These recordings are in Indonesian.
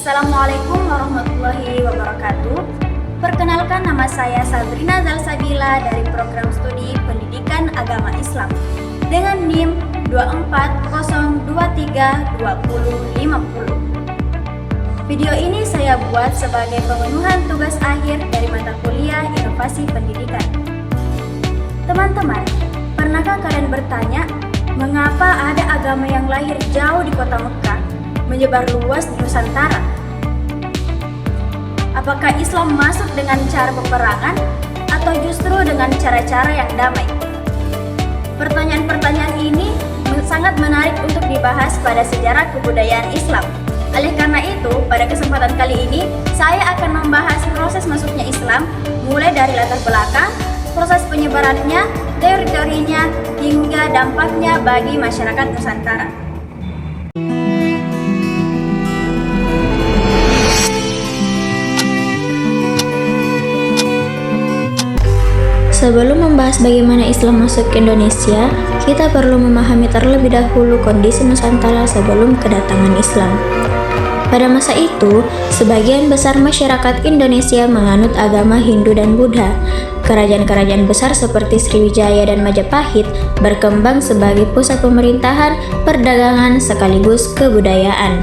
Assalamualaikum warahmatullahi wabarakatuh. Perkenalkan, nama saya Sabrina Zalsabila dari Program Studi Pendidikan Agama Islam dengan NIM 24032050. Video ini saya buat sebagai pemenuhan tugas akhir dari mata kuliah Inovasi Pendidikan. Teman-teman, pernahkah kalian bertanya, mengapa ada agama yang lahir jauh di kota Mekah, menyebar luas di Nusantara? Apakah Islam masuk dengan cara peperangan atau justru dengan cara-cara yang damai? Pertanyaan-pertanyaan ini sangat menarik untuk dibahas pada sejarah kebudayaan Islam. Oleh karena itu, pada kesempatan kali ini, saya akan membahas proses masuknya Islam, mulai dari latar belakang, proses penyebarannya, teori-teorinya, hingga dampaknya bagi masyarakat Nusantara. Sebelum membahas bagaimana Islam masuk ke Indonesia, kita perlu memahami terlebih dahulu kondisi Nusantara sebelum kedatangan Islam. Pada masa itu, sebagian besar masyarakat Indonesia menganut agama Hindu dan Buddha. Kerajaan-kerajaan besar seperti Sriwijaya dan Majapahit berkembang sebagai pusat pemerintahan, perdagangan, sekaligus kebudayaan.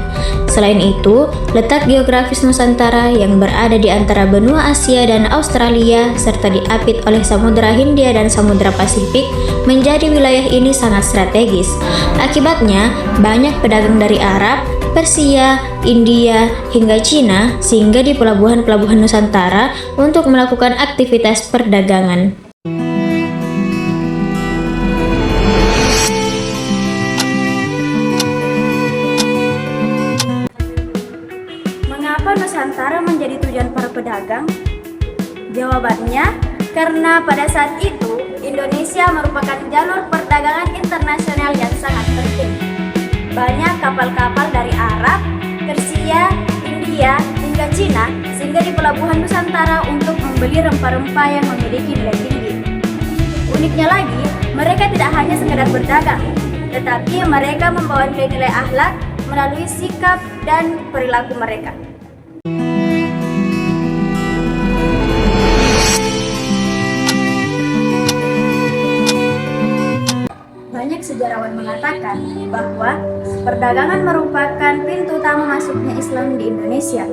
Selain itu, letak geografis Nusantara yang berada di antara benua Asia dan Australia serta diapit oleh Samudra Hindia dan Samudra Pasifik menjadi wilayah ini sangat strategis. Akibatnya, banyak pedagang dari Arab, Persia, India, hingga Cina singgah di pelabuhan-pelabuhan Nusantara untuk melakukan aktivitas perdagangan. Mengapa Nusantara menjadi tujuan para pedagang? Jawabannya, karena pada saat itu Indonesia merupakan jalur perdagangan internasional yang sangat penting. Banyak kapal-kapal dari Arab, Persia, India, hingga Cina singgah di pelabuhan Nusantara untuk membeli rempah-rempah yang memiliki nilai tinggi. Uniknya lagi, mereka tidak hanya sekedar berdagang, tetapi mereka membawa nilai-nilai akhlak melalui sikap dan perilaku mereka. Banyak sejarawan mengatakan bahwa perdagangan merupakan pintu utama masuknya Islam di Indonesia.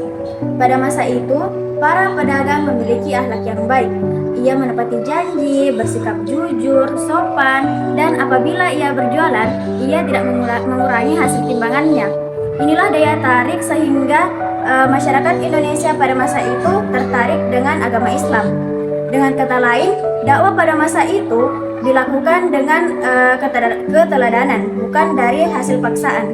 Pada masa itu, para pedagang memiliki akhlak yang baik. Ia menepati janji, bersikap jujur, sopan, dan apabila ia berjualan, ia tidak mengurangi hasil timbangannya. Inilah daya tarik sehingga masyarakat Indonesia pada masa itu tertarik dengan agama Islam. Dengan kata lain, dakwah pada masa itu dilakukan dengan keteladanan, bukan dari hasil paksaan.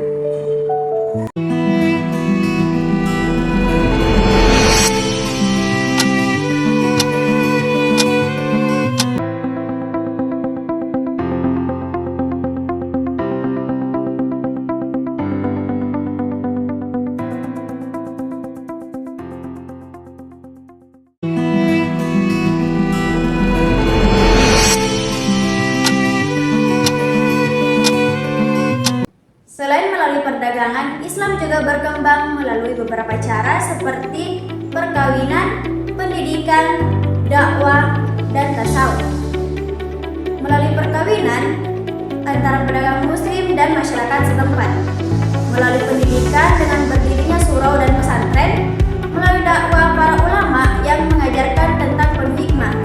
Selain melalui perdagangan, Islam juga berkembang melalui beberapa cara seperti perkawinan, pendidikan, dakwah, dan tasawuf. Melalui perkawinan antara pedagang muslim dan masyarakat setempat, melalui pendidikan dengan berdirinya surau dan pesantren, melalui dakwah para ulama yang mengajarkan tentang penuh hikmah,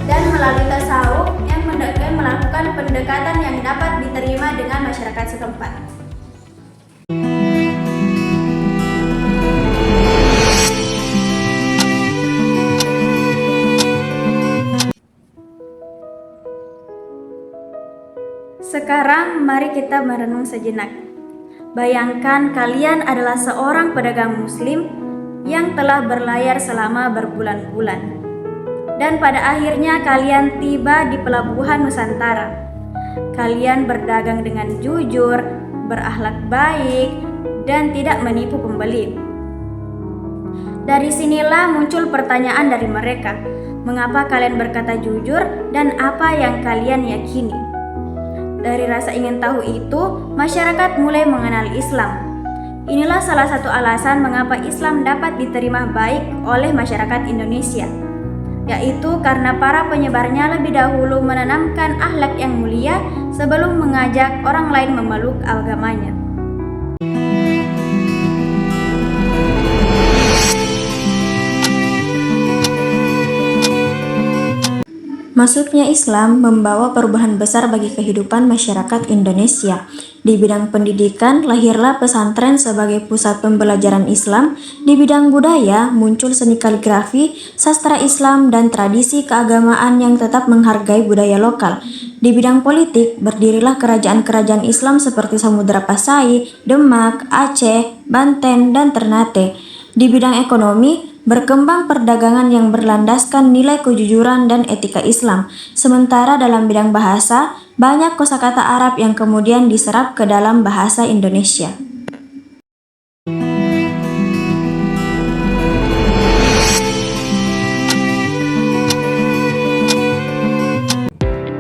dan melalui tasawuf yang melakukan pendekatan yang dapat diterima dengan masyarakat setempat. Sekarang mari kita merenung sejenak. Bayangkan kalian adalah seorang pedagang muslim yang telah berlayar selama berbulan-bulan. Dan pada akhirnya kalian tiba di pelabuhan Nusantara. Kalian berdagang dengan jujur, berakhlak baik, dan tidak menipu pembeli. Dari sinilah muncul pertanyaan dari mereka, mengapa kalian berkata jujur dan apa yang kalian yakini? Dari rasa ingin tahu itu, masyarakat mulai mengenal Islam. Inilah salah satu alasan mengapa Islam dapat diterima baik oleh masyarakat Indonesia, yaitu karena para penyebarnya lebih dahulu menanamkan akhlak yang mulia sebelum mengajak orang lain memeluk agamanya. Masuknya Islam membawa perubahan besar bagi kehidupan masyarakat Indonesia. Di bidang pendidikan, lahirlah pesantren sebagai pusat pembelajaran Islam. Di bidang budaya, muncul seni kaligrafi, sastra Islam, dan tradisi keagamaan yang tetap menghargai budaya lokal. Di bidang politik, berdirilah kerajaan-kerajaan Islam seperti Samudra Pasai, Demak, Aceh, Banten, dan Ternate. Di bidang ekonomi, berkembang perdagangan yang berlandaskan nilai kejujuran dan etika Islam. Sementara dalam bidang bahasa, banyak kosakata Arab yang kemudian diserap ke dalam bahasa Indonesia.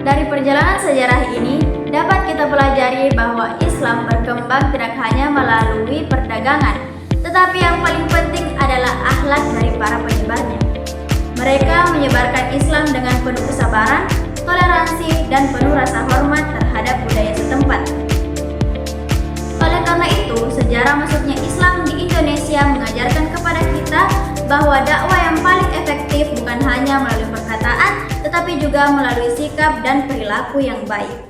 Dari perjalanan sejarah ini, dapat kita pelajari bahwa Islam berkembang tidak hanya melalui perdagangan, tetapi yang paling penting adalah akhlak dari para penyebarnya. Mereka menyebarkan Islam dengan penuh kesabaran, toleransi, dan penuh rasa hormat terhadap budaya setempat. Oleh karena itu, sejarah masuknya Islam di Indonesia mengajarkan kepada kita bahwa dakwah yang paling efektif bukan hanya melalui perkataan, tetapi juga melalui sikap dan perilaku yang baik.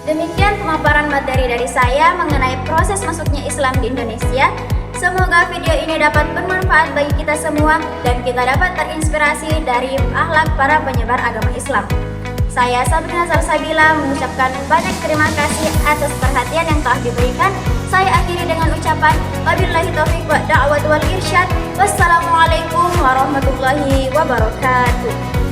Demikian pemaparan materi dari saya mengenai proses masuknya Islam di Indonesia. Semoga video ini dapat bermanfaat bagi kita semua dan kita dapat terinspirasi dari akhlak para penyebar agama Islam. Saya Sabrina Salsabila mengucapkan banyak terima kasih atas perhatian yang telah diberikan. Saya akhiri dengan ucapan wabillahi taufiq wa da'wat wal irsyad. Wassalamualaikum warahmatullahi wabarakatuh.